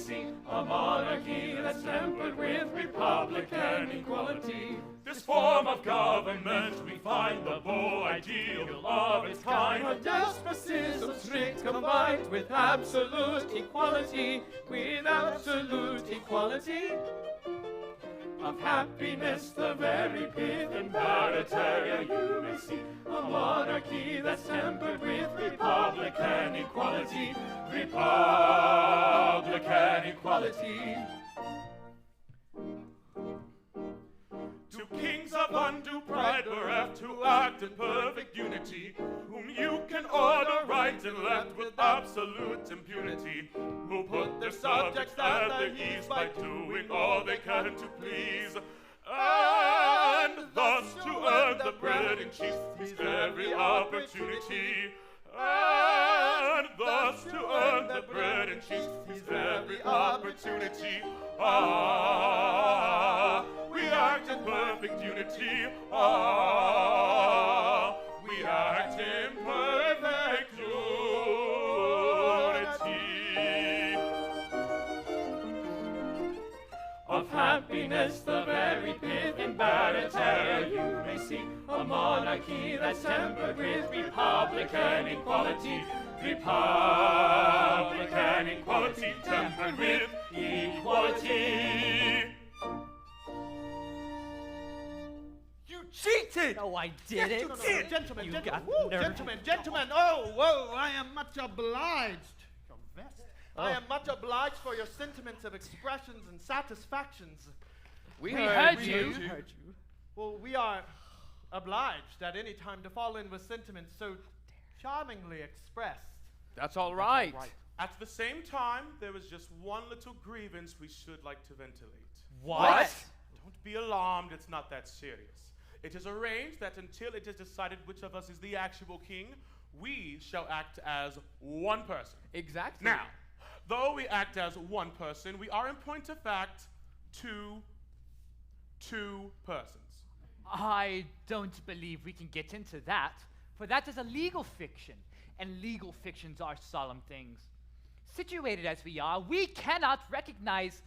see a monarchy that's tempered with republican equality. This form of government we find the beau ideal of its kind. A despotism strict combined with absolute equality, with absolute equality. Of happiness the very pith in Barataria you may see a monarchy that's tempered with republican equality, republican equality. Two kings of undue pride bereft who act in perfect unity, whom you can order right and left with absolute impunity, who put their subjects at their ease by doing all they can to please, and thus to earn the bread and cheese seize every opportunity, and thus to earn the bread and cheese seize every opportunity. We act in perfect unity. We act in perfect unity. Of happiness the very pith in Barataria you may see a monarchy that's tempered with republican equality, republican equality, tempered with equality. Cheated! No, I didn't. Gentlemen, You gentlemen, got woo, nerve. gentlemen. Oh, whoa, I am much obliged. Your vest. I am much obliged for your sentiments of expressions and satisfactions. We heard you. Well, we are obliged at any time to fall in with sentiments so charmingly expressed. That's all right. At the same time, there is just one little grievance we should like to ventilate. What? Don't be alarmed, it's not that serious. It is arranged that until it is decided which of us is the actual king, we shall act as one person. Exactly. Now, though we act as one person, we are in point of fact two persons. I don't believe we can get into that, for that is a legal fiction, and legal fictions are solemn things. Situated as we are, we cannot recognize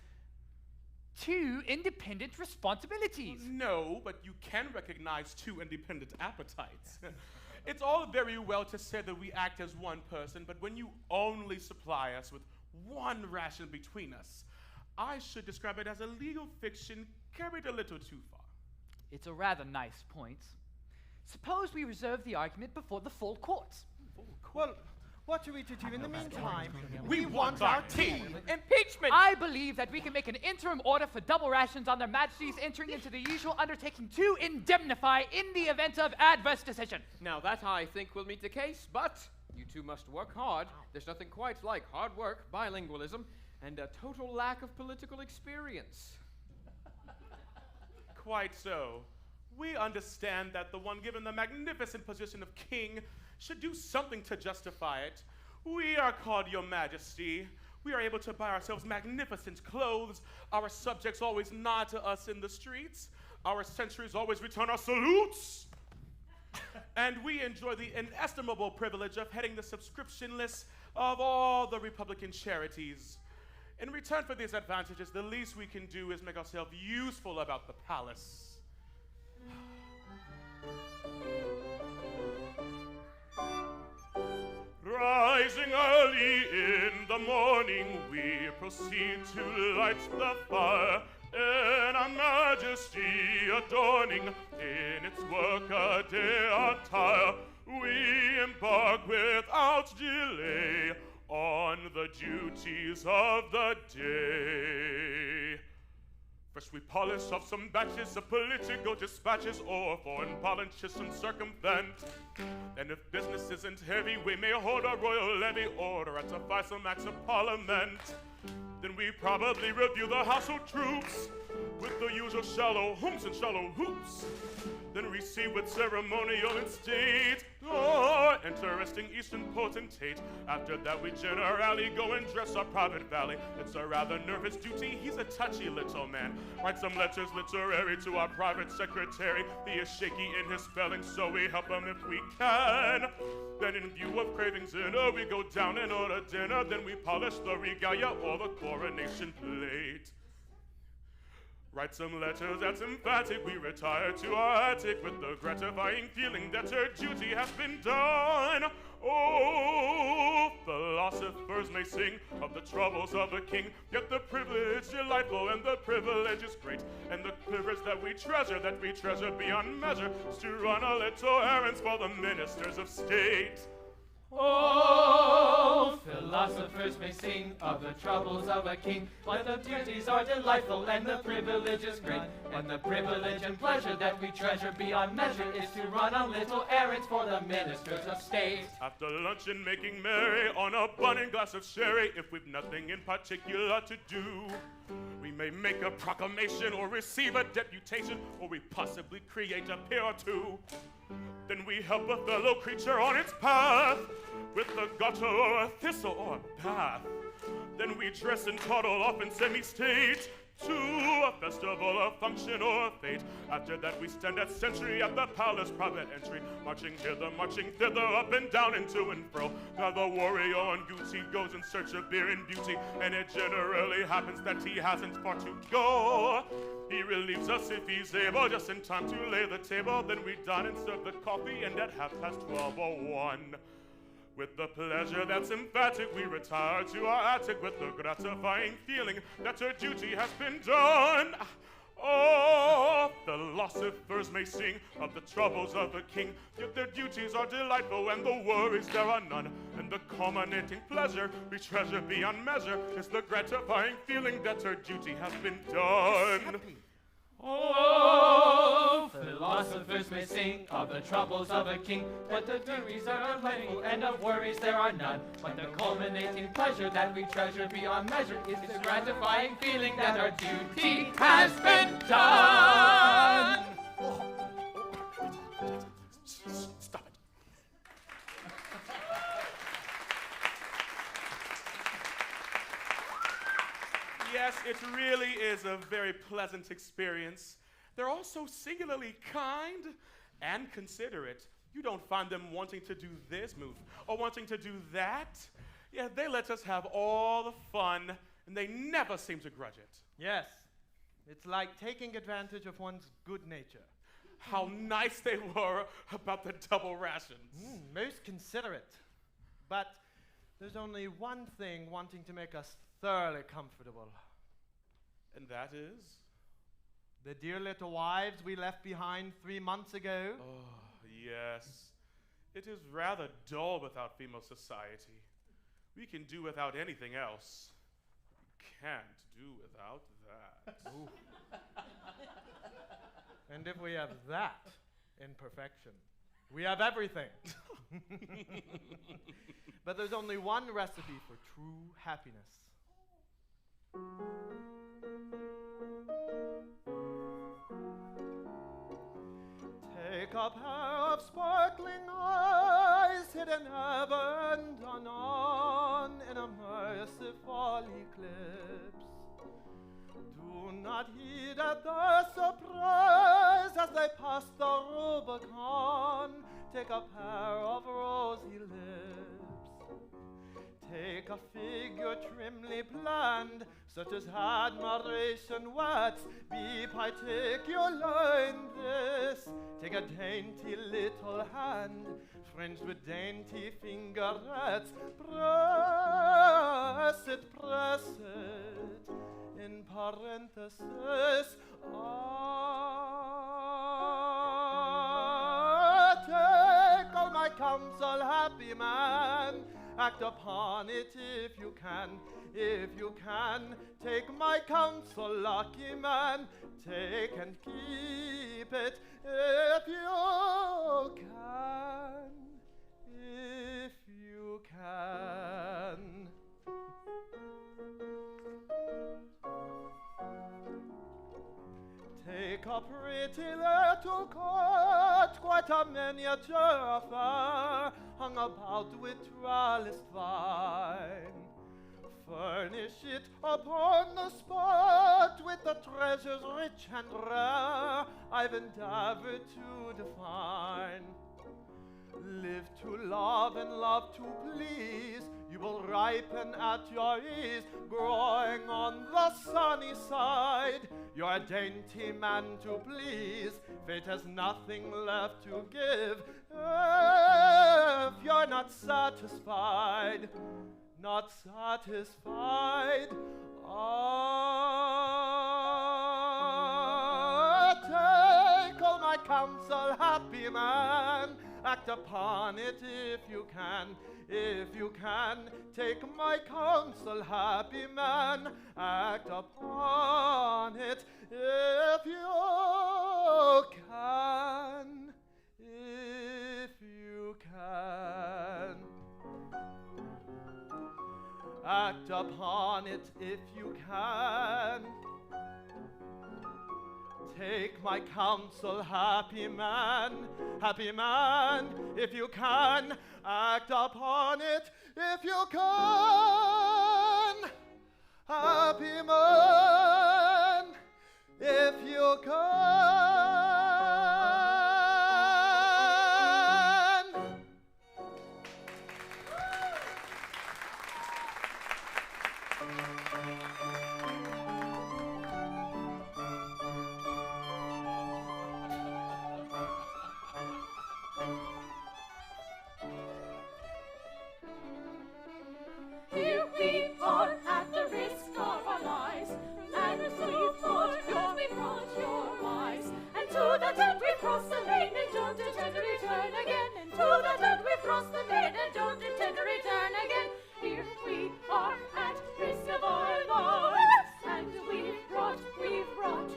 two independent responsibilities. No, but you can recognize two independent appetites. It's all very well to say that we act as one person, but when you only supply us with one ration between us, I should describe it as a legal fiction carried a little too far. It's a rather nice point. Suppose we reserve the argument before the full court. Well, what are we to do in the meantime? We want our tea. Impeachment! I believe that we can make an interim order for double rations on their majesties entering into the usual undertaking to indemnify in the event of adverse decision. Now that I think will meet the case, but you two must work hard. There's nothing quite like hard work, bilingualism, and a total lack of political experience. Quite so. We understand that the one given the magnificent position of king should do something to justify it. We are called your majesty. We are able to buy ourselves magnificent clothes. Our subjects always nod to us in the streets. Our sentries always return our salutes. And we enjoy the inestimable privilege of heading the subscription list of all the Republican charities. In return for these advantages, the least we can do is make ourselves useful about the palace. Rising early in the morning, we proceed to light the fire, in our majesty adorning in its work-a-day attire. We embark without delay on the duties of the day. First we polish off some batches of political dispatches or foreign politicians circumvent. Then if business isn't heavy, we may hold a royal levy or ratify some acts of parliament. Then we probably review the household troops with the usual shallow humps and shallow hoops. Then receive with ceremonial and state. Oh, interesting Eastern potentate. After that we generally go and dress our private valet. It's a rather nervous duty, he's a touchy little man. Write some letters literary to our private secretary. He is shaky in his spelling, so we help him if we can. Then in view of cravings dinner, we go down and order dinner. Then we polish the regalia or the coronation plate. Write some letters that's emphatic, we retire to our attic with the gratifying feeling that her duty has been done. Oh, philosophers may sing of the troubles of a king, yet the privilege delightful and the privilege is great. And the privilege that we treasure beyond measure, is to run a little errands for the ministers of state. Oh, philosophers may sing of the troubles of a king, but the duties are delightful and the privilege is great. And the privilege and pleasure that we treasure beyond measure is to run on little errands for the ministers of state. After luncheon making merry on a bunning glass of sherry, if we've nothing in particular to do, we may make a proclamation or receive a deputation, or we possibly create a peer or two. Then we help a fellow creature on its path with a gutter or a thistle or a path. Then we dress and toddle off in semi-state to a festival, a function, or a fete. After that we stand at sentry at the palace private entry, marching hither, marching thither, up and down and to and fro. Now the warrior on duty goes in search of beer and beauty, and it generally happens that he hasn't far to go. He relieves us if he's able, just in time to lay the table. Then we dine and serve the coffee, and at 12:30 or 1. With the pleasure that's emphatic, we retire to our attic with the gratifying feeling that her duty has been done. Oh, philosophers may sing of the troubles of the king, yet their duties are delightful and the worries there are none. And the culminating pleasure we treasure beyond measure is the gratifying feeling that her duty has been done. Oh, philosophers may sing of the troubles of a king, but the duties are delightful and of worries there are none. But the culminating pleasure that we treasure beyond measure is the gratifying feeling that our duty has been done. Stop it. Yes, it really is a very pleasant experience. They're also singularly kind and considerate. You don't find them wanting to do this move or wanting to do that. Yeah, they let us have all the fun, and they never seem to grudge it. Yes, it's like taking advantage of one's good nature. How nice they were about the double rations. Most considerate. But there's only one thing wanting to make us thoroughly comfortable. And that is? The dear little wives we left behind 3 months ago. Oh, yes. It is rather dull without female society. We can do without anything else. We can't do without that. And if we have that in perfection, we have everything. But there's only one recipe for true happiness. Take a pair of sparkling eyes, hidden ever and anon in a merciful eclipse. Do not heed at their surprise as they pass the Rubicon. Take a pair of rosy lips. Take a figure trimly planned, such as admiration whets. Be particular in this. Take a dainty little hand, fringed with dainty fingerets. Press it, in parenthesis. Take all my counsel, happy man. Act upon it if you can. If you can, take my counsel, lucky man. Take and keep it if you can. If you can. Take a pretty little court, quite a miniature affair, hung about with trellised vine. Furnish it upon the spot with the treasures rich and rare I've endeavored to define. Live to love and love to please, you will ripen at your ease, growing on the sunny side. You're a dainty man to please, fate has nothing left to give if you're not satisfied. Not satisfied. Take all my counsel, happy man. Act upon it if you can. If you can, take my counsel, happy man. Act upon it if you can. If you can. Act upon it if you can. Take my counsel, happy man, if you can. Act upon it if you can. Happy man, if you can. Here we are at the risk of our lives, and we've brought your wise, and to the tent we cross the lane and don't intend to return again, and to the tent we cross the lane and don't intend to return again. Here we are at risk of our lives, and we've brought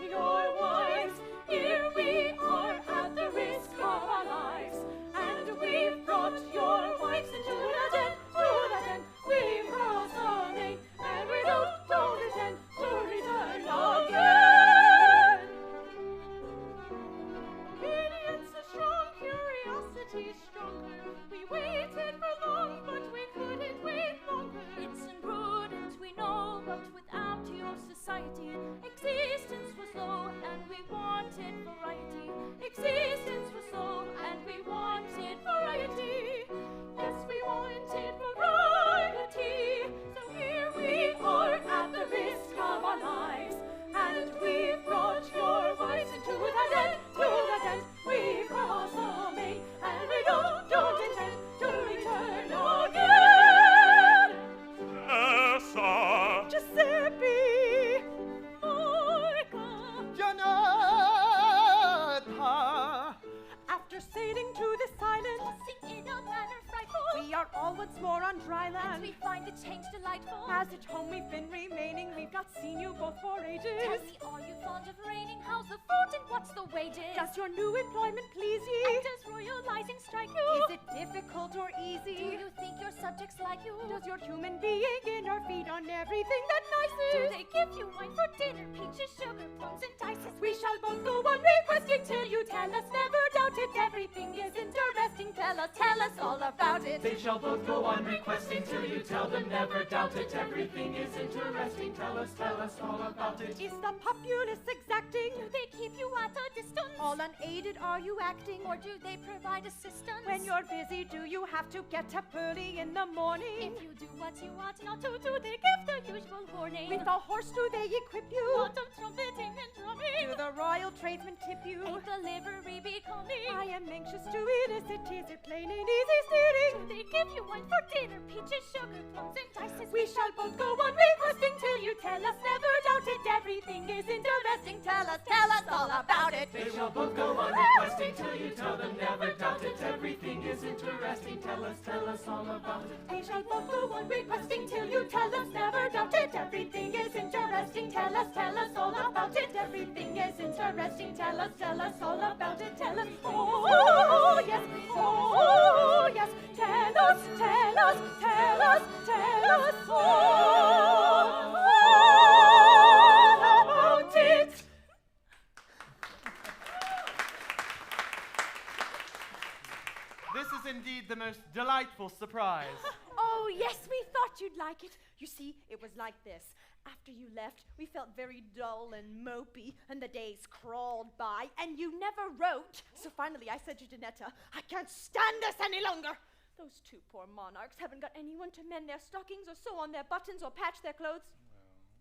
your wise. Here we are at the risk of our lives, and we've brought your wives into the tent, we cross the lane, and we don't intend to return again. Obedience is strong, curiosity stronger. We waited for long, but we couldn't wait longer. It's imprudent, we know, but without your society, existence was low, and we wanted variety. Existence was low, and we wanted variety. Yes, we wanted variety. So here we are at the risk of our lives, and we've brought your wives into the tent, we cross the main, and we don't intend to return again. Giuseppe, Monica, Janetta. after sailing to this island, tossing in a manner frightful, we are all once more on dry land. We find the change delightful. As at home we've been remaining, we've not seen you both for ages. Tell me, are you fond of reigning? How's the food and what's the wages? Does your new employment please ye? And does royalizing strike you? Is it difficult or easy? Do you think your subjects like you? Does your human being in or feed on everything that nice is? Do they give you wine for dinner, peaches, sugar, plums, and dices? We shall both go on requesting till you tell us, never doubt it, everything is interesting. Tell us all about it. They shall both go on requesting till you tell them, never doubt it. Everything is interesting. Tell us all about it. Is the populace exacting? Do they keep you at a distance? All unaided are you acting? Or do they provide assistance? When you're busy, do you have to get up early in the morning? If you do what you ought not to, do they give the usual warning? With a horse do they equip you? Lot of trumpeting and drumming. Do the royal tradesmen tip you? Ain't the livery becoming? I am anxious to elicit, is it plain and easy steering? Do they give you wine for dinner, peaches, sugar, plums, and dices? We shall both go on requesting till you tell us, never doubt it, everything is interesting. Tell us all about it. They shall both go on requesting till you tell them, never doubt it. Everything is interesting. Tell us all about it. They shall both go on requesting till you tell us, never doubt it, everything is interesting. Tell us all about it. Everything is interesting. Tell us all about it. Tell us, oh yes, oh yes. Tell us all about it. the most delightful surprise. Oh, yes, we thought you'd like it. You see, it was like this. After you left, we felt very dull and mopey, and the days crawled by, and you never wrote. So finally I said to Janetta, I can't stand this any longer. Those two poor monarchs haven't got anyone to mend their stockings or sew on their buttons or patch their clothes.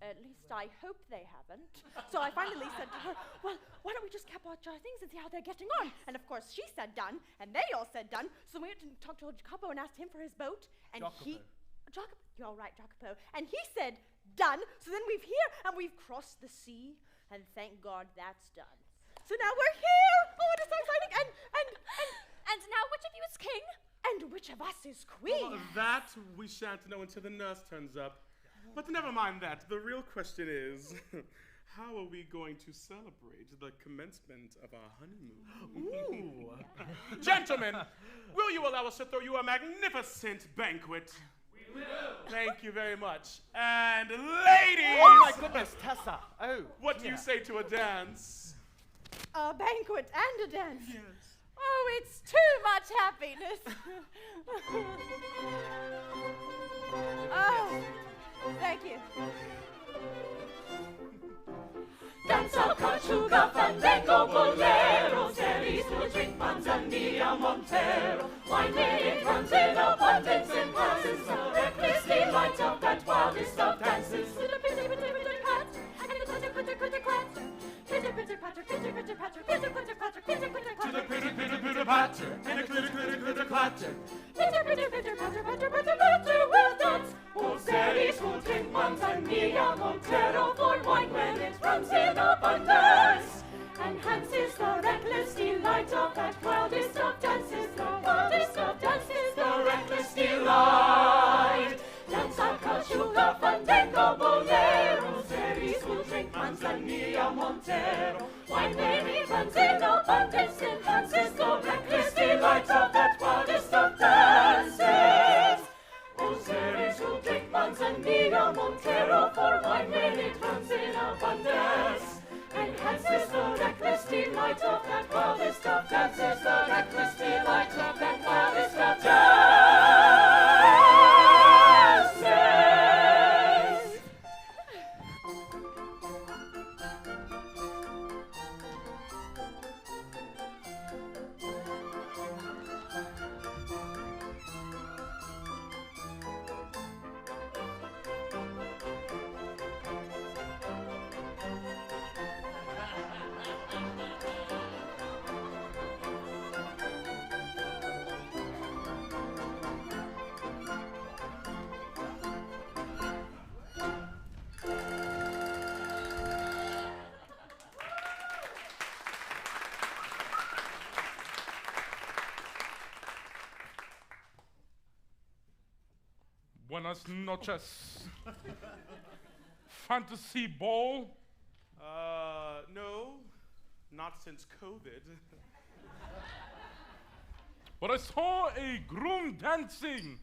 At least I hope they haven't. So I finally said to her, well, why don't we just cap watch our things and see how they're getting on? And of course she said done, and they all said done. So we went and talked to Jacopo and asked him for his boat. And Jacopo, you're all right, Jacopo. And he said done. So then we've here, and we've crossed the sea, and thank God that's done. So now we're here. Oh, it is so exciting. And now which of you is king? And which of us is queen? Well, that we shan't know until the nurse turns up. But never mind that. The real question is, how are we going to celebrate the commencement of our honeymoon? Ooh. Gentlemen, will you allow us to throw you a magnificent banquet? We will. Thank you very much. And ladies! Oh my goodness, Tessa. Oh. What do you say to a dance? A banquet and a dance. Yes. Oh, it's too much happiness. Oh, thank you. Danza, caciuga, fandango, bolero, series will drink manzanilla, Montero. Wine it runs in abundance and passes, a reckless delight of that wildest of dances. With a pitter, pitter, pitter, pat, and a quitter, quitter, quitter, clatter. Pitter, pitter, patter, pitter, pitter, patter, pitter, pitter, patter, pitter, pitter, To the clatter. pitter, pitter, pitter, patter, and a clitter, clitter, clitter, clatter. Pitter, pitter, pitter, patter, patter, patter, patter, we'll dance. Oh, series will drink manzanilla, Montero, for wine when it runs in abundance. Enhances the reckless delight of that wildest of dances, the wildest of dances, the reckless delight. Danza, caciuga, fandango, bolero, series will drink manzanilla, Montero. Wine when it runs in abundance, enhances the reckless delight of that wildest of dances. Oh, series will drink manzanilla, Montero, for wine when it runs in abundance. Enhances the reckless delight of that wildest of dances, the reckless delight of that wildest of dances. Buenas noches. Fantasy ball? No, not since COVID. But I saw a groom dancing.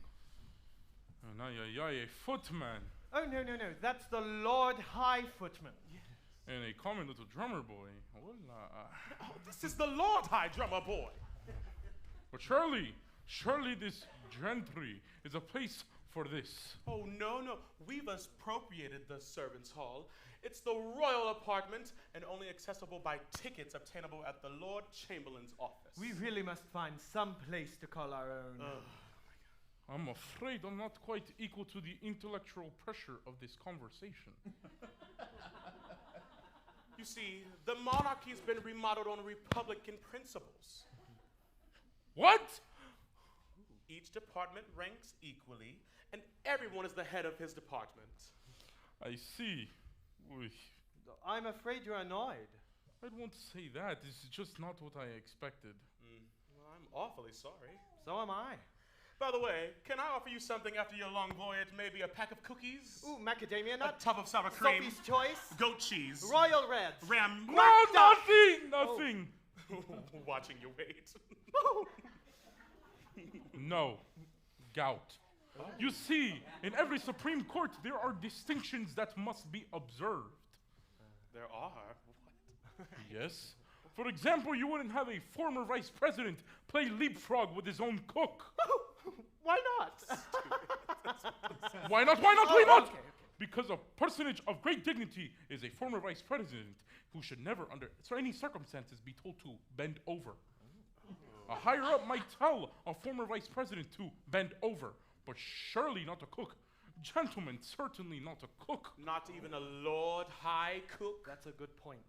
And a footman. Oh, no. That's the Lord High Footman. And a common little drummer boy. Hola. Oh, this is the Lord High Drummer Boy. But surely this gentry is a place for this. Oh, no. We've appropriated the servants' hall. It's the royal apartment and only accessible by tickets obtainable at the Lord Chamberlain's office. We really must find some place to call our own. I'm afraid I'm not quite equal to the intellectual pressure of this conversation. You see, the monarchy's been remodeled on Republican principles. What? Each department ranks equally, and everyone is the head of his department. I see. Oy. I'm afraid you're annoyed. I won't say that. It's just not what I expected. Well, I'm awfully sorry. So am I. By the way, can I offer you something after your long voyage? Maybe a pack of cookies? Ooh, macadamia A nut. tub of sour cream? Sophie's Choice. Goat cheese? Royal Reds. Ram? No, nothing. Watching you wait. No. Gout. You see, in every Supreme Court, there are distinctions that must be observed. There are? What? Yes. For example, you wouldn't have a former vice president play leapfrog with his own cook. Why not? Why not? Why not? Okay. Because a personage of great dignity is a former vice president who should never, under any circumstances, be told to bend over. A higher up might tell a former vice president to bend over, but surely not a cook. Gentlemen, certainly not a cook. Not even a Lord High Cook? That's a good point.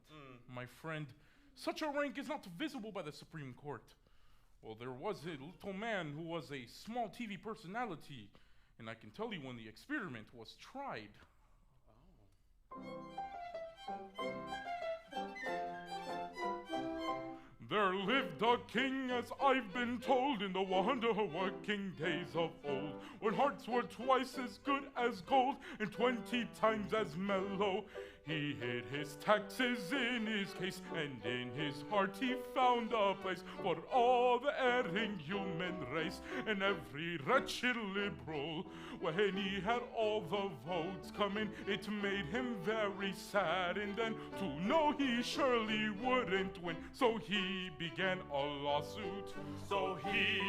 My friend, such a rank is not visible by the Supreme Court. Well, there was a little man who was a small TV personality, and I can tell you when the experiment was tried. There lived a king, as I've been told, in the wonder-working days of old, when hearts were twice as good as gold and 20 times as mellow. He hid his taxes in his case, and in his heart he found a place for all the erring human race, and every wretched liberal. When he had all the votes come in, it made him very sad, and then to know he surely wouldn't win, so he began a lawsuit. So he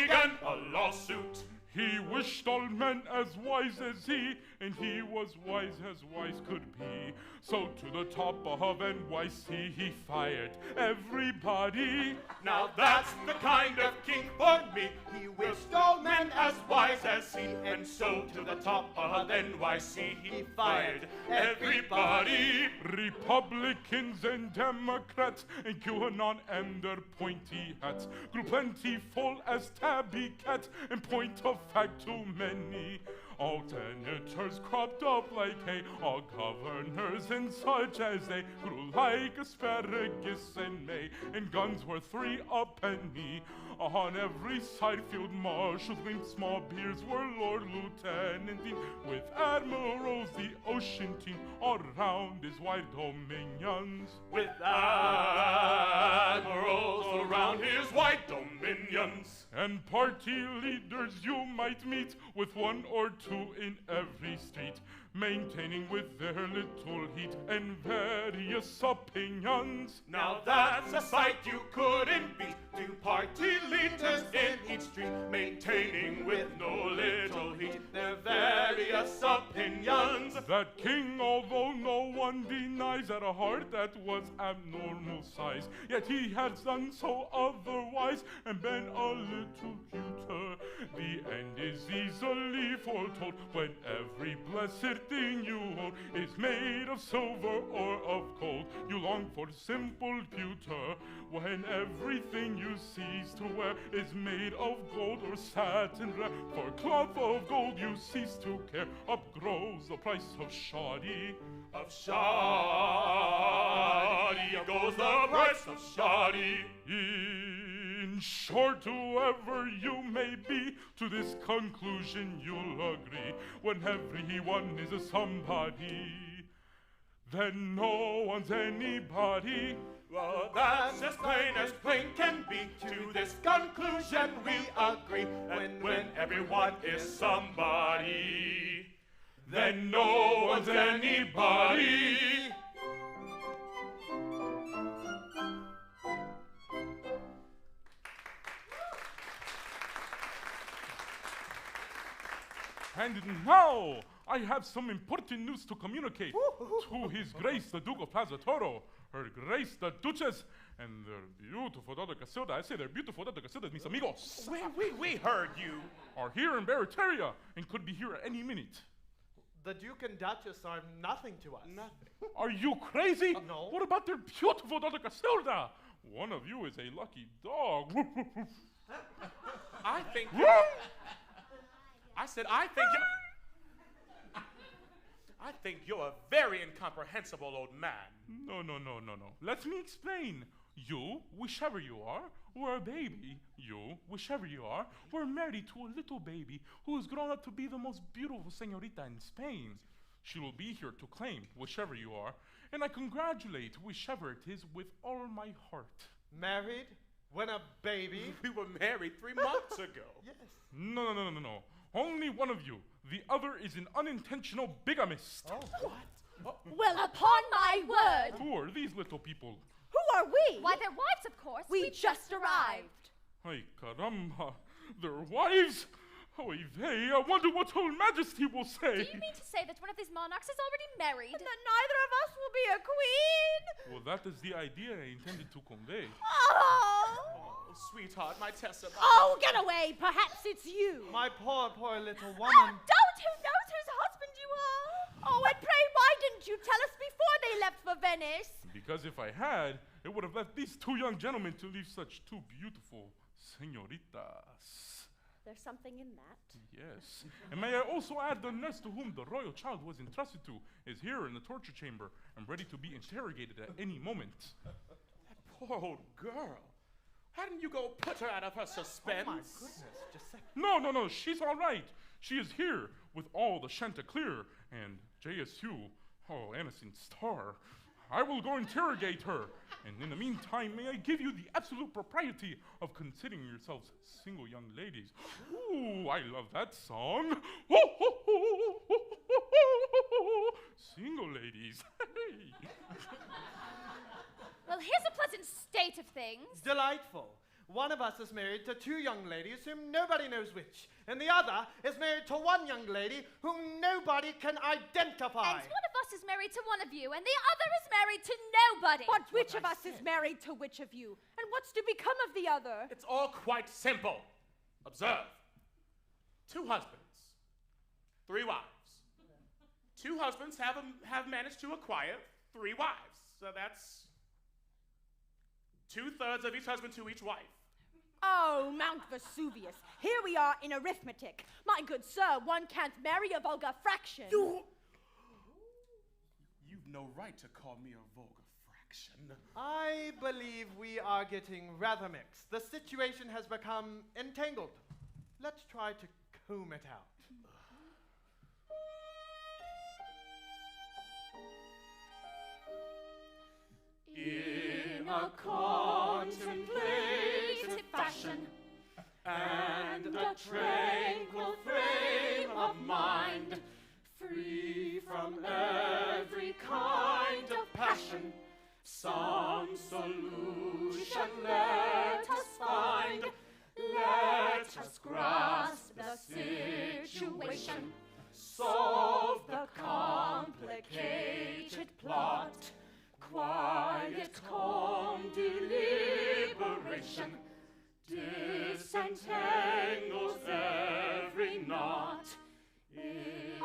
began a lawsuit. He wished all men as wise as he, and he was wise as wise could be. So to the top of NYC he fired everybody. Now that's the kind of king for me. He wished all men as wise as he, and so to the top of NYC he fired everybody. Republicans and Democrats and QAnon and their pointy hats grew plentiful as tabby cats, and point of fact too many. All senators cropped up like hay, all governors and such as they grew like asparagus in May, and guns were 3 a penny. On every side field marshals named small beers were Lord Lieutenant, with admirals the ocean team all around his wide dominions. With admirals around his wide dominions. And party leaders you might meet with 1 or 2 in every street, maintaining with their little heat and various opinions. Now that's a sight you couldn't beat. 2 party leaders in each street, maintaining with no little heat their various opinions. That king, although no one denies, had a heart that was abnormal size, yet he had done so otherwise and been a little cuter. The end is easily foretold when every blessed thing you hold is made of silver or of gold. You long for simple pewter when everything you cease to wear is made of gold or satin rare. For cloth of gold you cease to care. Up grows the price of shoddy. Of shoddy goes the price of shoddy. In short, whoever you may be, to this conclusion you'll agree. When everyone is a somebody, then no one's anybody. Well, that's as plain can be. To this conclusion we agree. When everyone is somebody, then no one's anybody. And now, I have some important news to communicate to His Grace the Duke of Plaza-Toro, Her Grace the Duchess, and their beautiful daughter Casilda. I say their beautiful daughter Casilda, mis amigos. We heard you. Are here in Barataria and could be here at any minute. The Duke and Duchess are nothing to us. Nothing. Are you crazy? No. What about their beautiful daughter Casilda? One of you is a lucky dog. I think you're a very incomprehensible old man. No. Let me explain. You, whichever you are, were a baby. You, whichever you are, were married to a little baby who has grown up to be the most beautiful señorita in Spain. She will be here to claim, whichever you are, and I congratulate whichever it is with all my heart. Married? When a baby? We were married 3 months ago. Yes. No. Only one of you. The other is an unintentional bigamist. Oh, what? Well, upon my word. Who are these little people? Who are we? Why, their wives, of course. We just arrived. Ay caramba, their wives? Oy vey, I wonder what her majesty will say. Do you mean to say that one of these monarchs is already married? And that neither of us will be a queen? Well, that is the idea I intended to convey. Oh! Oh, sweetheart, my Tessa. Oh, get away! Perhaps it's you. My poor, poor little Oh, woman. don't! Who knows whose husband you are? Oh, and pray, why didn't you tell us before they left for Venice? Because if I had, it would have left these two young gentlemen to leave such two beautiful senoritas. There's something in that. Yes. And may I also add the nurse to whom the royal child was entrusted to is here in the torture chamber and ready to be interrogated at any moment. That poor old girl. Hadn't you go put her out of her suspense? Oh my goodness, Giuseppe. No, she's all right. She is here with all the Chanticleer and JSU, Innocent Star. I will go interrogate her, and in the meantime, may I give you the absolute propriety of considering yourselves single young ladies. Ooh, I love that song. Single ladies. Well, here's a pleasant state of things. Delightful. One of us is married to two young ladies whom nobody knows which, and the other is married to one young lady whom nobody can identify. And one of us is married to one of you, and the other is married to nobody. But which of us is married to which of you? And what's to become of the other? It's all quite simple. Observe. 2 husbands, 3 wives. 2 husbands have managed to acquire 3 wives. So that's 2/3 of each husband to each wife. Oh, Mount Vesuvius. Here we are in arithmetic. My good sir, one can't marry a vulgar fraction. You've no right to call me a vulgar fraction. I believe we are getting rather mixed. The situation has become entangled. Let's try to comb it out. In a contemplative fashion and a tranquil frame of mind, free from every kind of passion, some solution let us find. Let us grasp the situation, solve the complicated plot. Quiet, calm deliberation disentangles every knot.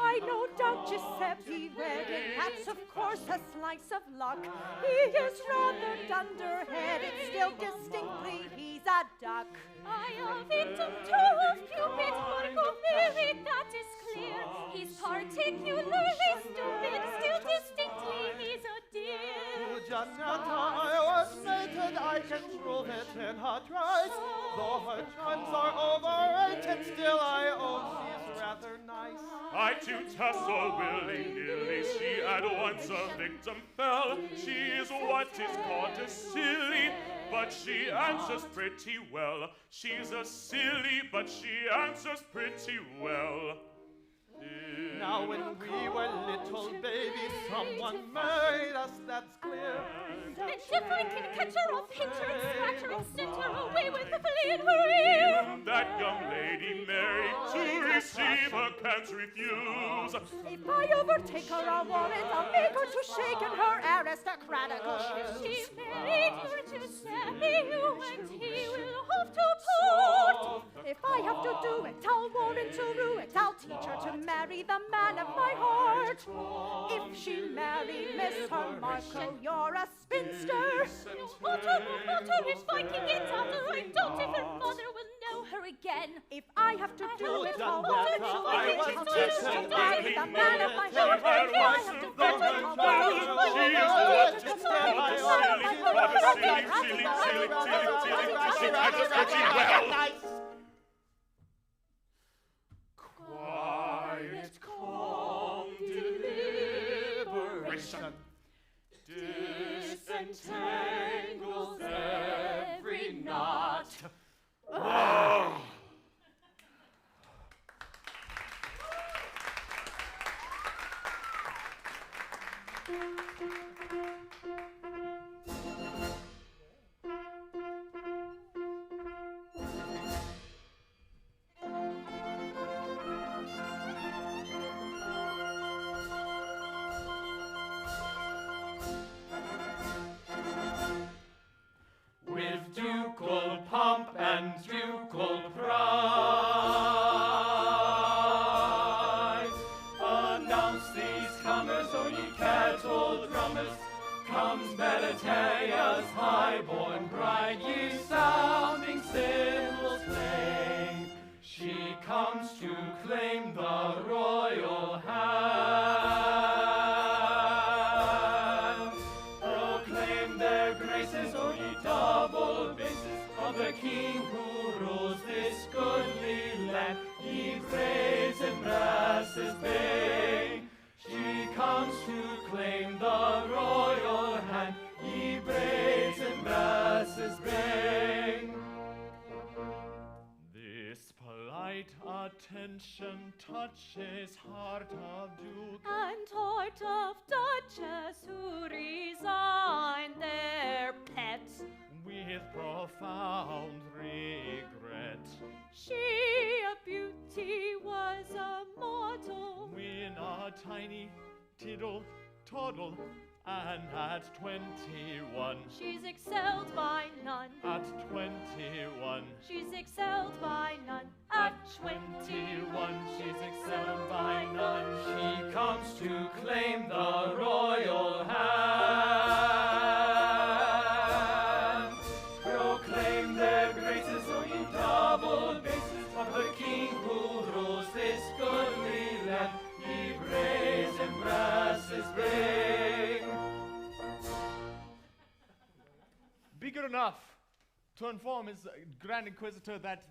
I no doubt Giuseppe wedding that's of course a slice of luck. He is rather dunderheaded, still distinctly he's a duck. I a victim too of Cupid, Palmieri, that is clear. He's particularly stupid, still distinctly he's a dear. Giannetta, I was mated, I can prove it in her trice. Though her charms are overrated, still I own she's rather nice. I to tussle willy-nilly, she at once a victim fell. She is what is called a silly, but she answers pretty well. She's a silly, but she answers pretty well. Now when we were little babies, someone made us, that's clear. And if I can catch her, I'll pinch her and scratch her and send her away with the flea in her ear. That young lady married to receive her can't refuse. If I overtake her, I'll warrant I'll make her to shake in her aristocratical shoes. She married her Giuseppe, and he will have to port. If I have to do it, I'll warrant to rue it. I'll teach her to marry the man of my heart. If she marry Miss her Marco, you're a spinster. No matter if I can get out her, I doubt if her mother will know her again. If I have to do it, I'll Giannetta, warrant I was to tested marry the man of my heart. If I have to do it, I'll Quiet, calm deliberation disentangles every knot. These comers, O ye cattle drummers, comes Barataria's high-born bride, ye sounding cymbals playing. She comes to claim the royal hand. Proclaim their graces, O ye double bases of the king who rules this goodly land. Ye brazen brasses bang. She comes to claim the royal hand. Ye brazen brasses bang. This polite attention touches heart of duke and heart of duchess who resign their pets with profound regret. She a beauty was a mortal When a tiny tiddle toddle, and at 21 she's excelled by none. At 21 She's excelled by none. At 21 she's excelled by none. She comes to claim the royal hand. Proclaim their graces, O ye double bases of the king who rules this goodly land. Ye brazen brasses bring. Be good enough to inform his Grand Inquisitor that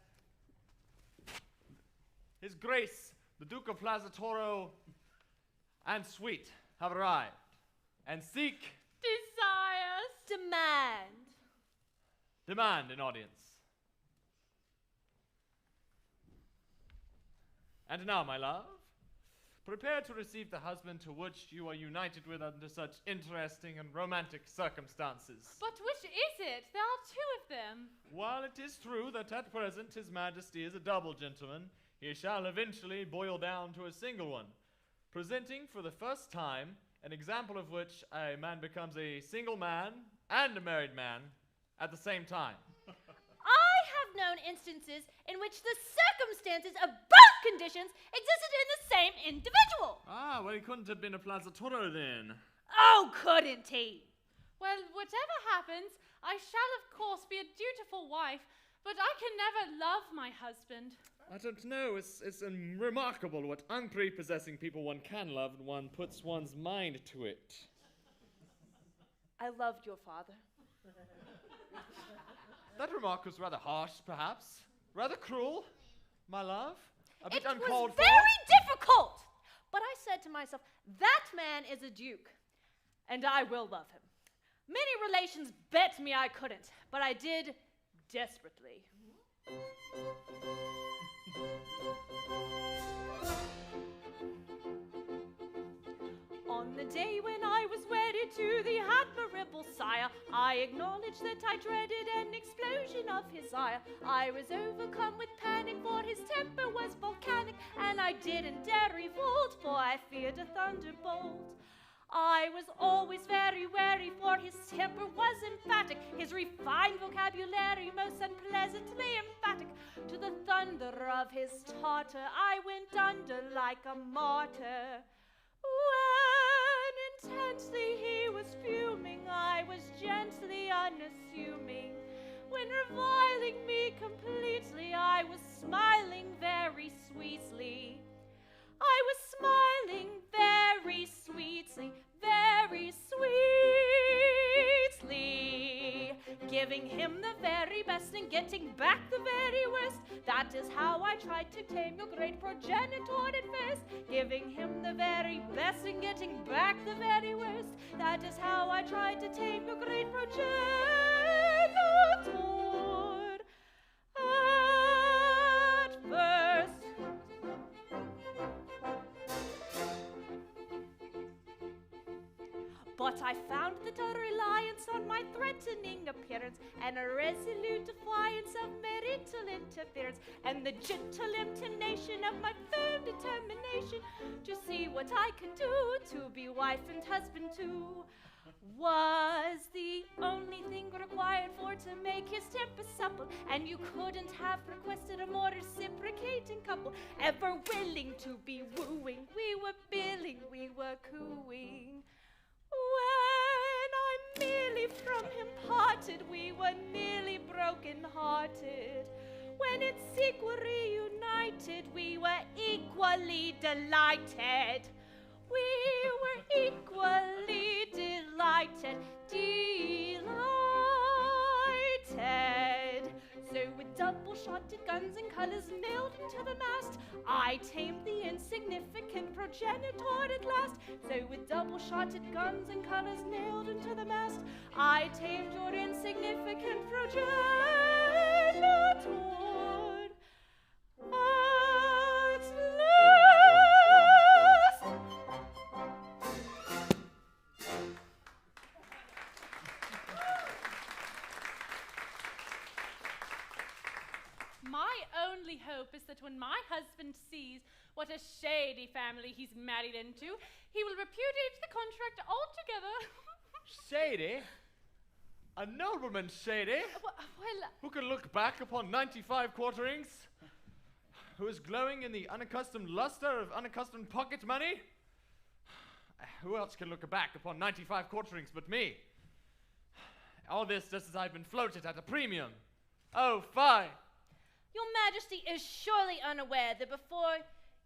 His Grace, the Duke of Plaza-Toro, and suite have arrived, and seek, Desires. demand an audience. And now, my love, prepare to receive the husband to which you are united with under such interesting and romantic circumstances. But which is it? There are two of them. While it is true that at present His Majesty is a double gentleman, he shall eventually boil down to a single one, presenting for the first time an example of which a man becomes a single man and a married man at the same time. I have known instances in which the circumstances of both conditions existed in the same individual. Ah, well, he couldn't have been a Plaza-Toro then. Oh, couldn't he? Well, whatever happens, I shall of course be a dutiful wife, but I can never love my husband. I don't know, it's remarkable what unprepossessing people one can love when one puts one's mind to it. I loved your father. That remark was rather harsh, perhaps. Rather cruel, my love. A bit It uncalled was for. very difficult. But I said to myself, that man is a duke, and I will love him. Many relations bet me I couldn't, but I did desperately. On the day when I was wedded to the admirable sire, I acknowledge that I dreaded an explosion of his ire. I was overcome with panic, for his temper was volcanic, and I didn't dare revolt, for I feared a thunderbolt. I was always very wary, for his temper was emphatic, his refined vocabulary most unpleasantly emphatic. To the thunder of his tartar I went under like a martyr. When intensely he was fuming, I was gently unassuming. When reviling me completely, I was smiling very sweetly. I was smiling very sweetly, very sweetly, giving him the very best and getting back the very worst. That is how I tried to tame your great progenitor at first, giving him the very best and getting back the very worst. That is how I tried to tame your great progenitor at first. what I found that a reliance on my threatening appearance, and a resolute defiance of marital interference, and the gentle intonation of my firm determination to see what I can do to be wife and husband too, was the only thing required for to make his temper supple, and you couldn't have requested a more reciprocating couple, ever willing to be wooing. We were billing, we were cooing. When I merely from him parted, we were nearly broken-hearted. When in secret reunited, we were equally delighted. We were equally delighted. So with double-shotted guns and colors nailed into the mast, I tamed the insignificant progenitor at last. So with double-shotted guns and colors nailed into the mast, I tamed your insignificant progenitor at last. My only hope is that when my husband sees what a shady family he's married into, he will repudiate the contract altogether. Shady? A nobleman shady? Well, Who can look back upon 95 quarterings? Who is glowing in the unaccustomed luster of unaccustomed pocket money? Who else can look back upon 95 quarterings but me? All this just as I've been floated at a premium. Oh, fie! Your Majesty is surely unaware that before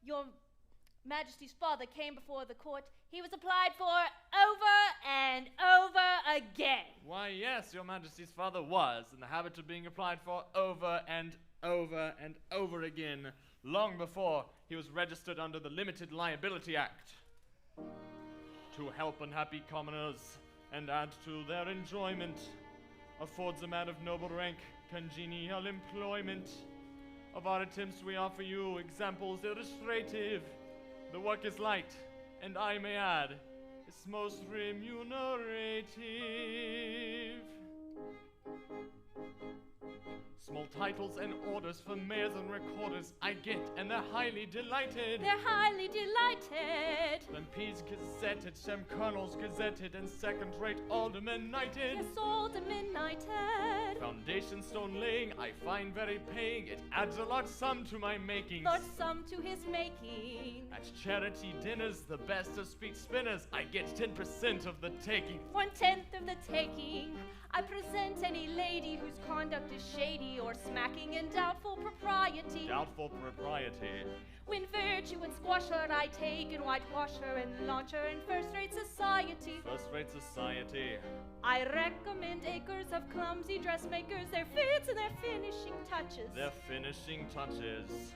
your Majesty's father came before the court, he was applied for over and over again. Why, yes, your Majesty's father was in the habit of being applied for over and over and over again, long before he was registered under the Limited Liability Act. To help unhappy commoners and add to their enjoyment, affords a man of noble rank congenial employment. Of our attempts we offer you examples illustrative. The work is light, and I may add, is most remunerative. Small titles and orders for mayors and recorders I get, and they're highly delighted. They're highly delighted. MPs gazetted, some colonels gazetted, and second-rate aldermen knighted. Yes, aldermen knighted. Foundation stone laying I find very paying. It adds a large sum to my makings. Large sum to his making. At charity dinners, the best of speech spinners, I get 10% of the taking. 1/10 of the taking. I present any lady whose conduct is shady or smacking in doubtful propriety. Doubtful propriety. When virtue and squash her, I take and whitewash her and launch her in first-rate society. First-rate society. I recommend acres of clumsy dressmakers, their fits and their finishing touches. Their finishing touches.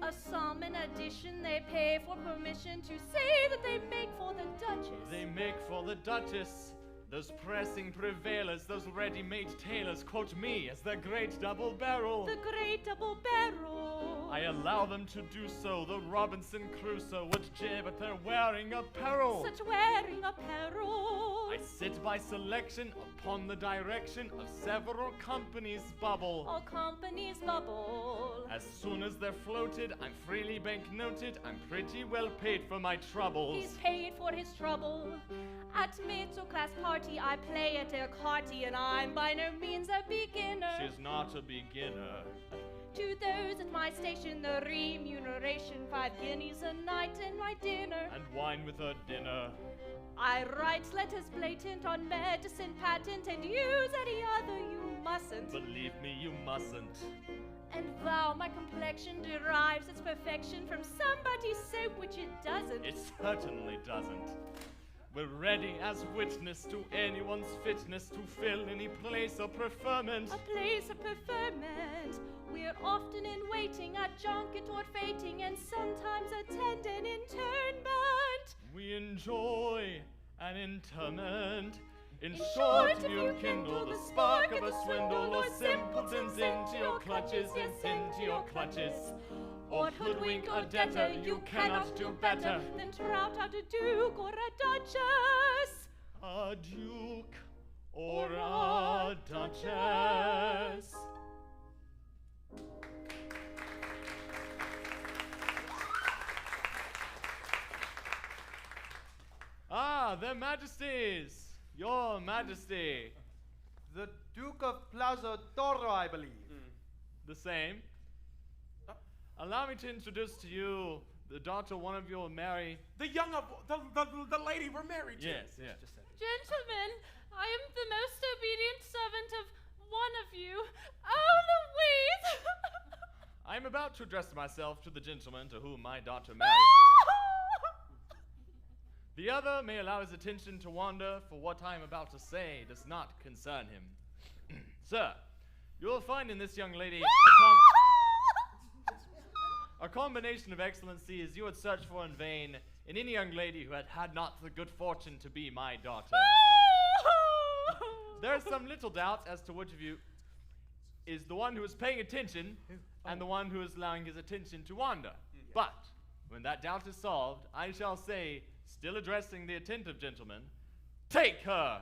A sum in addition they pay for permission to say that they make for the Duchess. They make for the Duchess. Those pressing prevailers, those ready-made tailors, quote me as the great double barrel. The great double barrel. I allow them to do so, though Robinson Crusoe would jib at their wearing apparel. Such wearing apparel. I sit by selection upon the direction of several companies' bubble. All companies bubble. As soon as they're floated, I'm freely bank-noted. I'm pretty well paid for my troubles. He's paid for his trouble. At middle-class party, I play at écarté, and I'm by no means a beginner. She's not a beginner. To those at my station, the remuneration 5 guineas a night and my dinner. And wine with her dinner. I write letters blatant on medicine patent, and use any other you mustn't. Believe me, you mustn't. And vow my complexion derives its perfection from somebody's soap, which it doesn't. It certainly doesn't. We're ready as witness to anyone's fitness to fill any place of preferment. A place of preferment. We're often in waiting at junket or fating, and sometimes attend an internment. We enjoy an interment. In short, if you kindle the spark of a swindle, or simpletons into your clutches, yes, into your clutches. Or hoodwink a debtor, you cannot do better than trout out a duke or a duchess. A a duke or a duchess. Ah, their majesties, your majesty. The Duke of Plaza-Toro, I believe. The same. Allow me to introduce to you the daughter one of you will marry. The lady we're married to. Yes, yes. Gentlemen, I am the most obedient servant of one of you. Oh, Luiz! I am about to address myself to the gentleman to whom my daughter married. The other may allow his attention to wander, for what I am about to say does not concern him. Sir, you will find in this young lady a combination of excellencies you would search for in vain in any young lady who had not the good fortune to be my daughter. There is some little doubt as to which of you is the one who is paying attention and the one who is allowing his attention to wander. But when that doubt is solved, I shall say, still addressing the attentive gentleman, take her!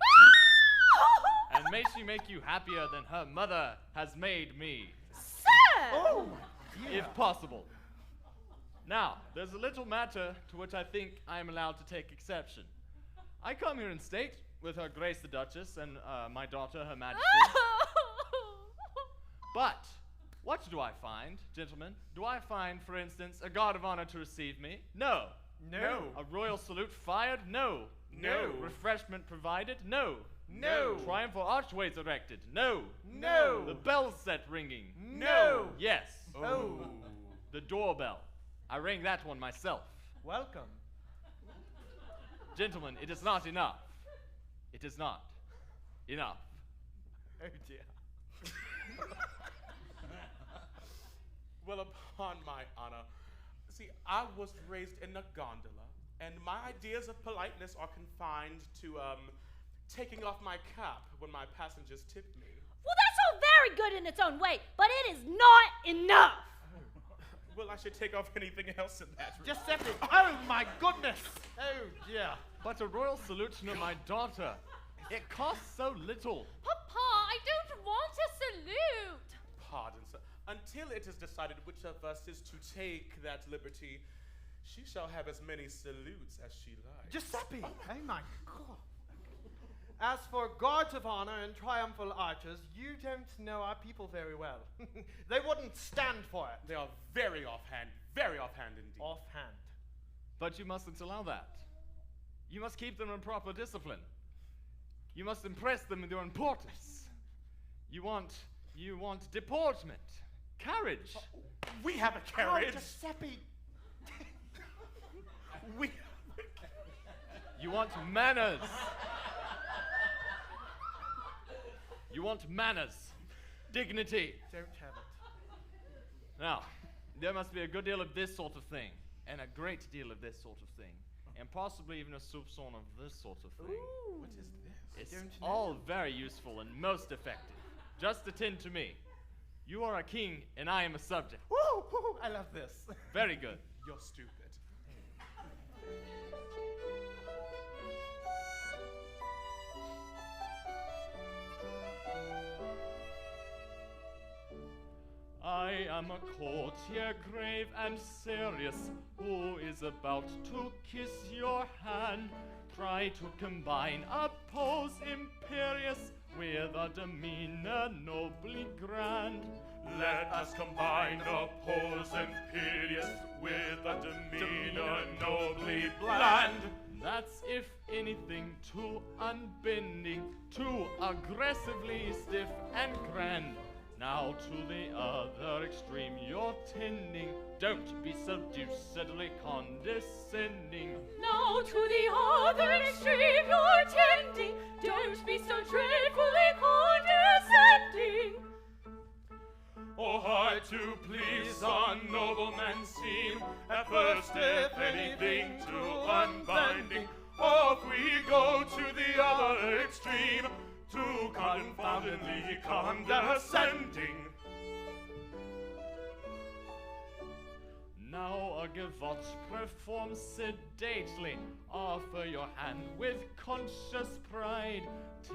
And may she make you happier than her mother has made me. Sir! Oh, if possible. Now, there's a little matter to which I think I am allowed to take exception. I come here in state with her Grace the Duchess and my daughter, her Majesty. But what do I find, gentlemen? Do I find, for instance, a guard of honor to receive me? No. No. A royal salute fired? No. No. Refreshment provided? No. No. Triumphal archways erected? No. No. The bells set ringing? No. Yes. Oh. The doorbell. I rang that one myself. Welcome. Gentlemen, it is not enough. It is not enough. Oh dear. Well, upon my honor, see, I was raised in a gondola, and my ideas of politeness are confined to taking off my cap when my passengers tip me. Well, that's all very good in its own way, but it is not enough. Well, I should take off anything else in that. Giuseppe, oh my goodness. Oh dear. But a royal salute to my daughter. It costs so little. Papa, I don't want a salute. Pardon, sir. Until it is decided which of us is to take that liberty, she shall have as many salutes as she likes. Giuseppe, oh my God. As for guards of honor and triumphal arches, you don't know our people very well. They wouldn't stand for it. They are very offhand indeed. Offhand. But you mustn't allow that. You must keep them in proper discipline. You must impress them with your importance. You want deportment, carriage. We have a carriage. Oh, Giuseppe. You want manners. You want manners, dignity. Don't have it. Now, there must be a good deal of this sort of thing, and a great deal of this sort of thing, and possibly even a soupçon of this sort of thing. Ooh. What is this? It's all very useful and most effective. Just attend to me. You are a king, and I am a subject. Woo, woo, I love this. Very good. You're stupid. I am a courtier grave and serious, who is about to kiss your hand. Try to combine a pose imperious with a demeanor nobly grand. Let us combine a pose imperious with a demeanor nobly bland. That's if anything too unbending, too aggressively stiff and grand. Now to the other extreme you're tending. Don't be so deucedly condescending. Now to the other extreme you're tending. Don't be so dreadfully condescending. Oh, hard to please a nobleman seem, at first if anything too unbinding. Off we go to the other extreme, too confoundedly condescending. Now a gavotte perform sedately. Offer your hand with conscious pride.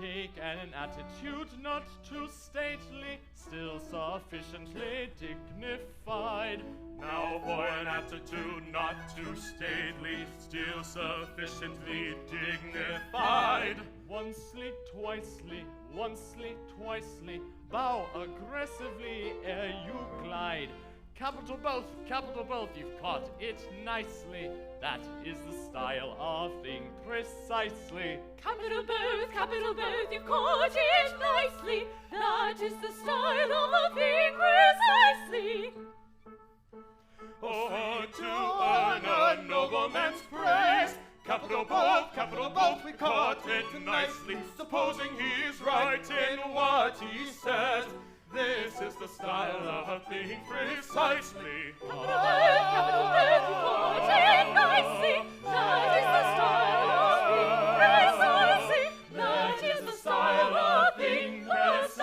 Take an attitude not too stately, still sufficiently dignified. Now for an attitude not too stately, still sufficiently dignified. Oncely, twicely, oncely, twicely, bow aggressively ere you glide. Capital both, you've caught it nicely. That is the style of thing precisely. Capital both, you've caught it nicely. That is the style of a thing precisely. Oh, to earn a nobleman's praise. Capital both, we caught it nicely. Supposing he's right in what he says, this is the style of a thing precisely. Capital both, you caught it nicely. That is the style of thing precisely. That is the style of thing precisely.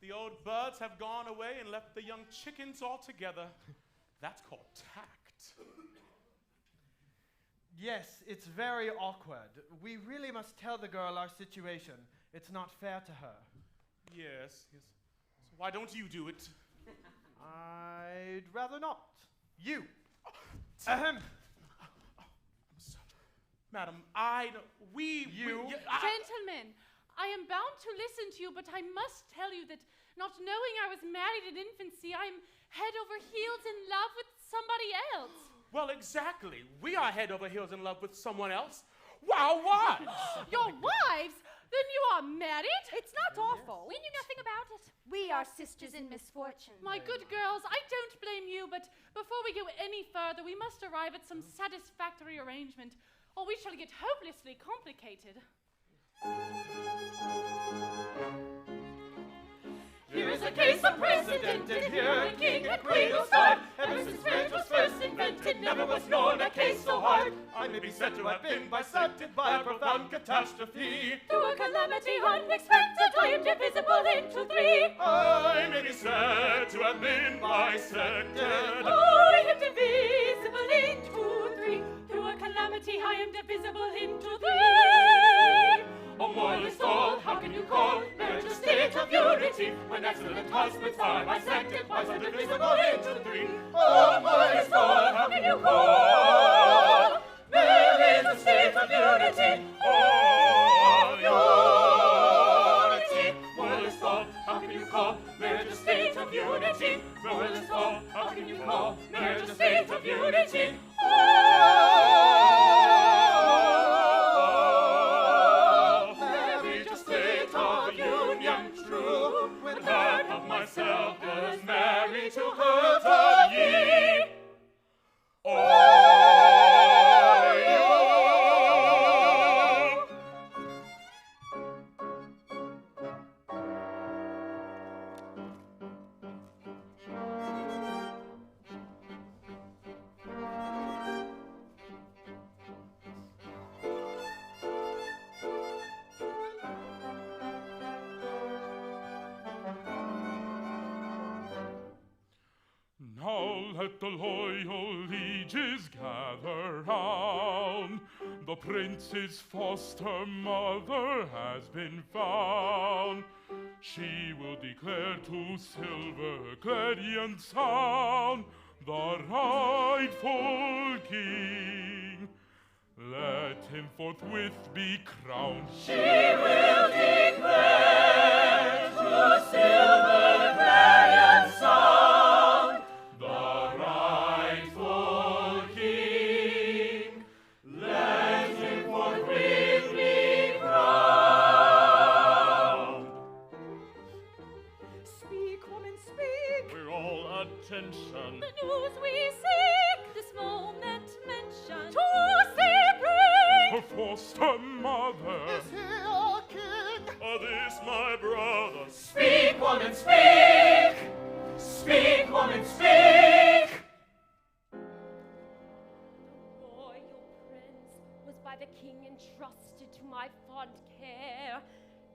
The old birds have gone away and left the young chickens all together. That's called tact. Yes, it's very awkward. We really must tell the girl our situation. It's not fair to her. Yes. So why don't you do it? I'd rather not. You. Ahem. Madam, Gentlemen, I am bound to listen to you, but I must tell you that not knowing I was married in infancy, I'm head over heels in love with somebody else. Well, exactly. We are head over heels in love with someone else. Wow, what? Your wives? Then you are married? It's not awful. We knew nothing about it. We are sisters in misfortune. My good girls, I don't blame you, but before we go any further, we must arrive at some satisfactory arrangement, or we shall get hopelessly complicated. Here is a case unprecedented, here a king and queen will start. Ever since marriage was first invented, never was known a case so hard. I may be said to have been bisected by a profound catastrophe. Through a calamity unexpected, I am divisible into three. I may be said to have been bisected. I am divisible into three. Through a calamity, I am divisible into three. O moralist all, how can you call marriage a state of unity, when excellent husbands are bisected, wives are divisible into three? O moralist all, how can you call marriage a state of unity? Of unity. Moralist all, how can you call marriage a state of unity? Moralist all, how can you call marriage a state of unity? Myself was married to her of ye. Now let the loyal lieges gather round. The The prince's foster mother has been found. She will declare to silver clarion sound the rightful king. Let him forthwith be crowned. She will declare to silver clarion sound the rightful king. Let him forthwith be crowned. Speak, woman, speak. We're all attention. The news we seek this moment mention. To see bring. Her foster mother. Is he our king? This my brother. Speak, woman, speak! Speak, woman, speak! The royal prince was by the king entrusted to my fond care.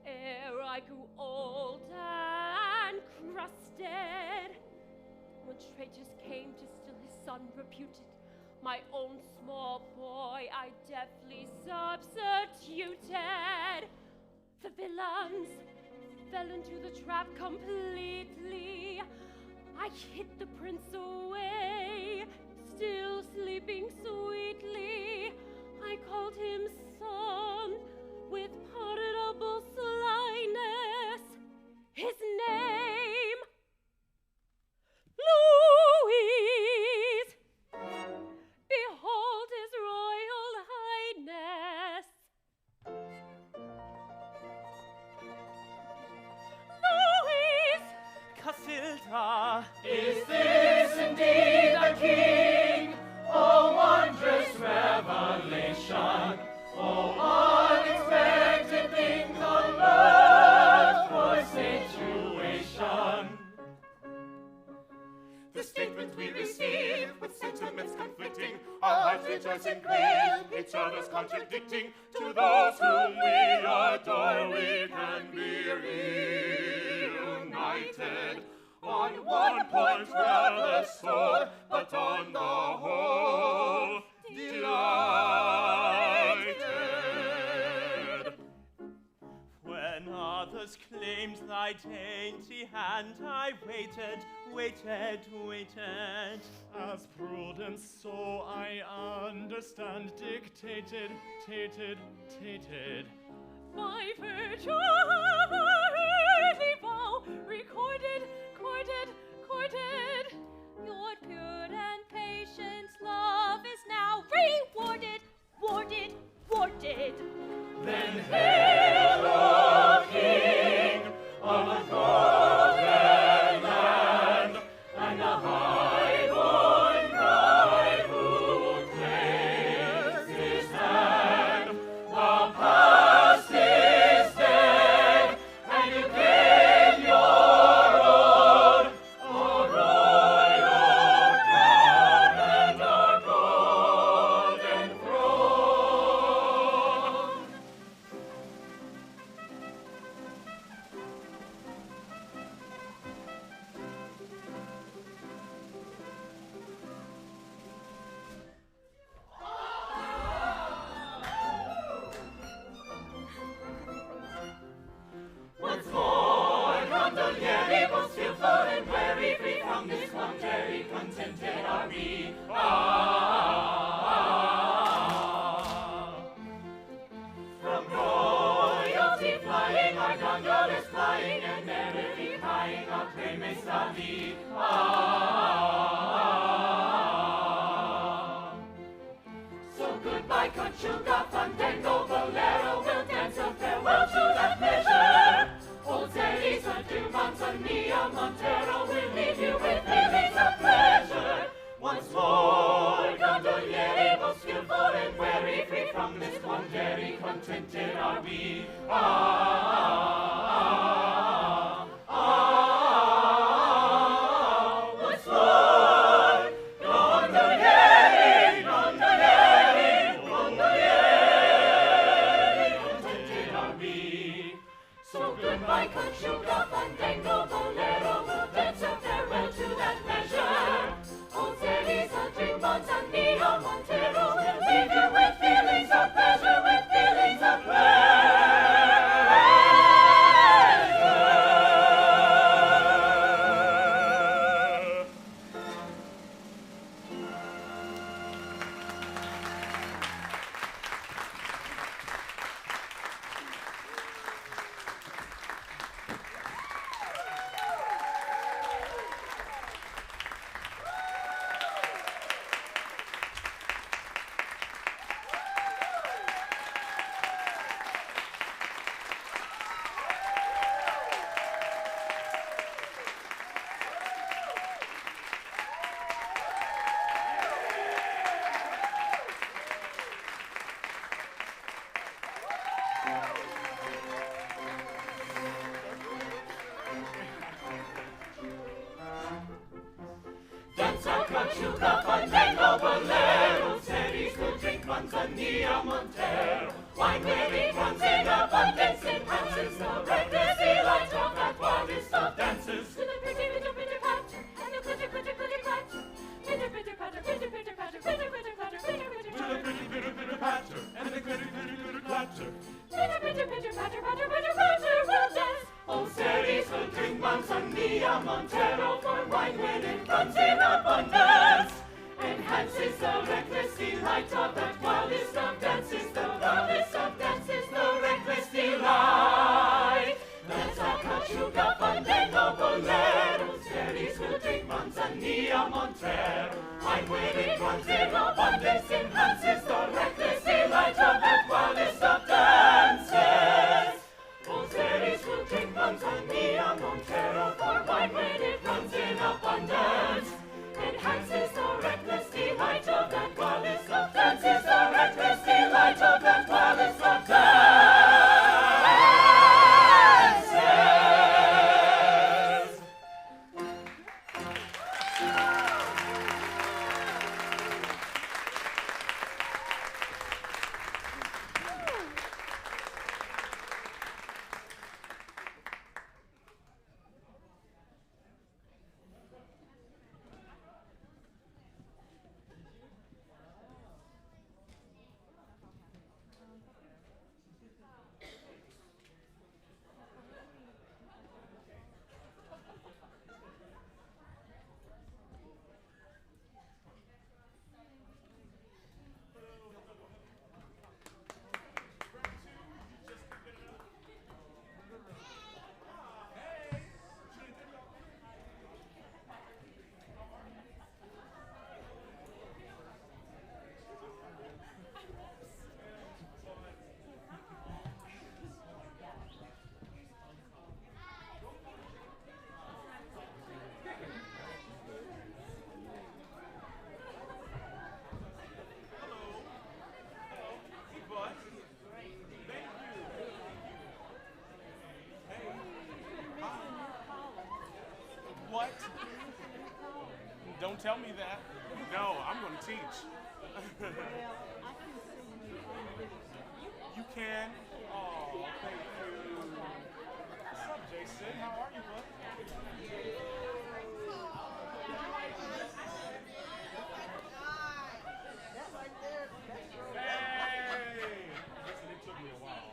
Ere I grew old and crusted, when traitors came to steal his son reputed, my own small boy I deftly substituted. The villains fell into the trap completely. I hid the prince away, still sleeping sweetly. I called him son with pardonable slyness. His name, Luiz. Behold his royal highness. Luiz! Casilda. Is this indeed the king? Oh, wondrous revelation! Oh, unexpected thing, alert for situation! The statement we receive, with sentiments conflicting, our hearts rejoice and grieve, each other's contradicting. To those whom we adore, we can be reunited. On one point rather sore, but on the whole delighted. When others claimed thy dainty hand, I waited, waited, waited. As prudence, so I understand, dictated, tated. By virtue of our early vow, recorded, courted, your pure and patient love is now rewarded, warded. Then hail, O King of a golden land, and a high-born bride who claims his hand. The past is dead, and you claim your own, O royal crown and our golden throne. Once more, Gondoliers, both skillful and wary, free from this one very contented are we. From royalty flying, our gondolas flying, and merrily crying, acclaimes la vie. So goodbye, Casilda, fandango, bolero, we'll dance a farewell to that pleasure. Old Zeres, adieu, Manzanilla, Montero, we'll leave you with feelings of pleasure. Once more, cachuca, fandango, bolero, series will drink manzanilla, montero. Wine when it runs in abundance enhances the reckless delight of that wildest of dances. To the pretty pitter pitter patter, and the glitter glitter glitter clatter. Pitter pitter patter, pitter pitter patter, pitter pitter clatter, pitter pitter To the pretty pitter pitter patter, and the glitter glitter glitter clatter. pitter pitter pitter patter, patter pitter patter, will dance. Oh, series will drink manzanilla, montero, for wine when it runs in abundance enhances the reckless delight of that wildest of dances, the wildest of dances, the reckless delight. That's a cachuca, fandango, bolero, series will drink manzanilla, montero. Wine when it runs in abundance enhances the reckless delight of that wildest of dances. Oh, series will drink manzanilla, montero, for wine when it runs in abundance enhances the reckless delight of that wildest of dances, the reckless delight of that wildest of dances. What? Don't tell me that. No, I'm going to teach. You can? Oh, thank you. What's up, Jason? How are you, bud? Hey! Listen, it took me a while.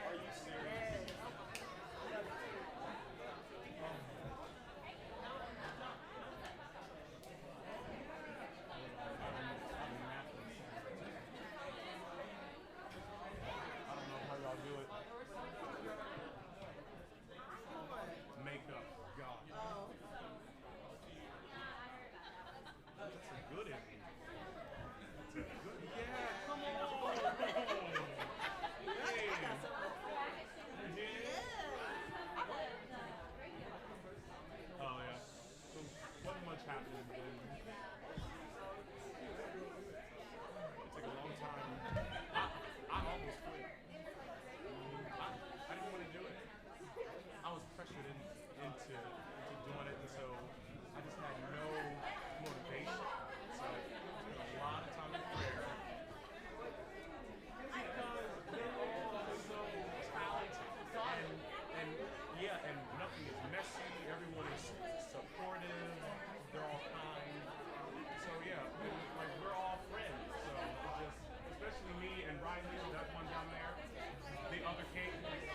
Are you serious? I don't know how y'all do it. Makeup, God. That's a good ending. That's a good, yeah, come on. Hey. Oh, yeah. So, wasn't much happening then. It took a long time. I almost quit. I didn't want to do it. I was pressured into doing it, and so I just had no motivation. So I spent a lot of time in prayer. Because they're all so talented. And yeah, and nothing is messy. Everyone is supportive. They're all kind. So yeah, like we're all friends. So just, especially me and Rylee, that one down there, the other Kate.